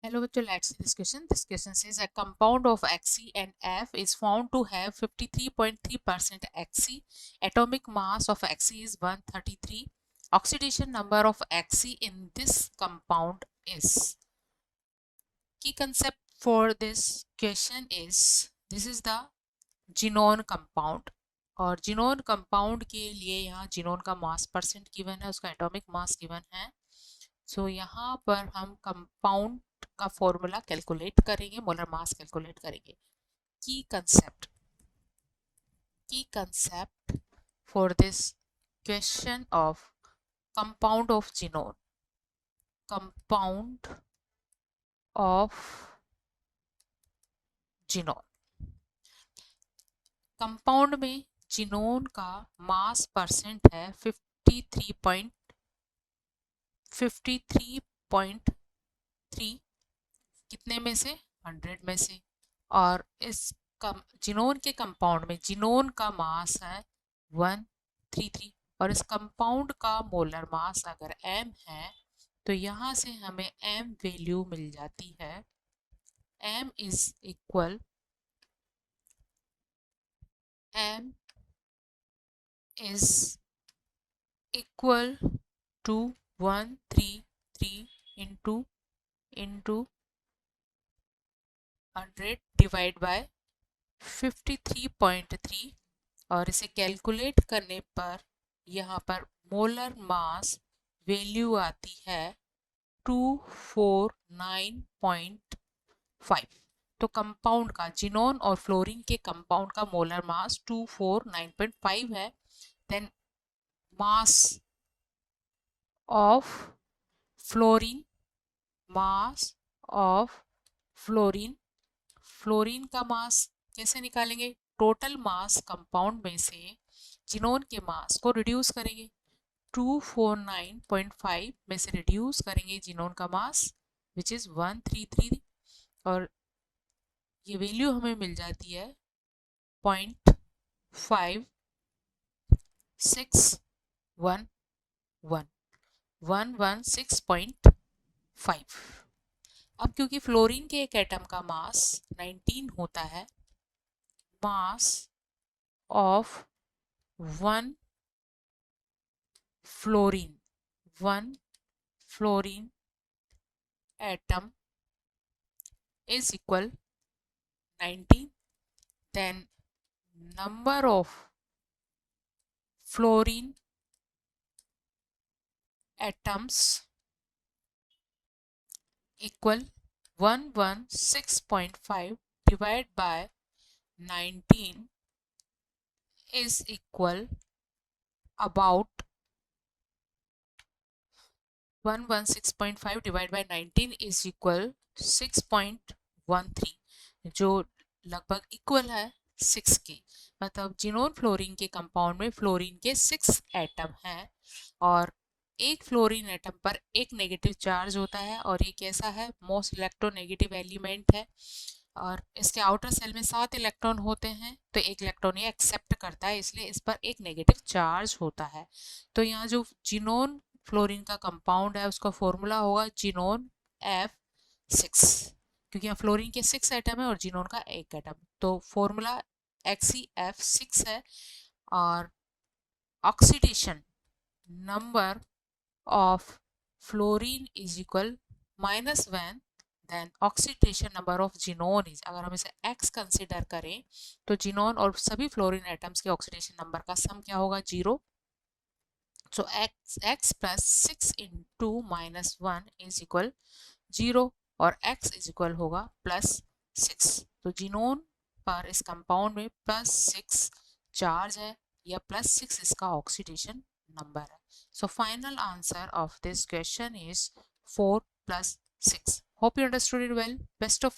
Hello, bachcho, let's see this question. This question says a compound of Xc and F is found to have 53.3% Xc. Atomic mass of Xc is 133. Oxidation number of Xc in this compound is. Key concept for this question is this is the xenon compound और xenon compound के लिए यहाँ xenon का मास percent given है, उसका atomic mass given है. सो यहाँ पर हम कंपाउंड का फॉर्मूला कैलकुलेट करेंगे, मोलर मास कैलकुलेट करेंगे. की concept for this question of compound of xenon. Compound of xenon, compound में जिनोन का मास परसेंट है 53.3. कितने में से? 100 में से. और इस जिनोन के कंपाउंड में जिनोन का मास है 133 और इस कंपाउंड का मोलर मास अगर m है तो यहाँ से हमें m वैल्यू मिल जाती है. m is equal to 133 into 100 divide by 53.3 और इसे कैलकुलेट करने पर यहाँ पर मोलर मास वैल्यू आती है 249.5. तो कंपाउंड का जिनोन और फ्लोरीन के कंपाउंड का मोलर मास 249.5 है. Then mass of fluorine, fluorine का मास कैसे निकालेंगे? टोटल मास कंपाउंड में से जिनोन के मास को रिड्यूस करेंगे. 249.5 में से रिड्यूस करेंगे जिनोन का मास विच इज 133 और ये वैल्यू हमें मिल जाती है 15611. अब क्योंकि फ्लोरीन के एक एटम का मास 19 होता है, mass of one fluorine atom is equal 19. Then number of fluorine atoms equal 116.5 divided by 19 is equal about 116.5 divided by 19 is equal 6.13 जो लगभग इक्वल है 6 के. मतलब जिनोन फ्लोरीन के कंपाउंड में फ्लोरीन के 6 एटम हैं और एक फ्लोरीन एटम पर एक नेगेटिव चार्ज होता है और ये कैसा है? मोस्ट इलेक्ट्रोनेगेटिव एलिमेंट है और इसके आउटर सेल में 7 इलेक्ट्रॉन होते हैं तो एक इलेक्ट्रॉन ये एक्सेप्ट करता है, इसलिए इस पर एक नेगेटिव चार्ज होता है. तो यहाँ जो जिनोन फ्लोरीन का कंपाउंड है उसका फॉर्मूला होगा जिनोन F6 क्योंकि यहाँ फ्लोरीन के 6 एटम है और जिनोन का एक एटम, तो फॉर्मूला XeF6 है. और oxidation number of fluorine is equal -1. Then oxidation number of xenon is, अगर हम इसे x कंसिडर करें तो जिनोन और सभी फ्लोरीन एटम्स के ऑक्सीडेशन नंबर का सम क्या होगा? 0. So x plus 6 into -1 is equal 0 और x is equal होगा +6. तो जिनोन पर इस कंपाउंड में +6 चार्ज है या +6 इसका ऑक्सीडेशन नंबर है. So final answer of this question is 4 + 6. Hope you understood it well. Best of luck.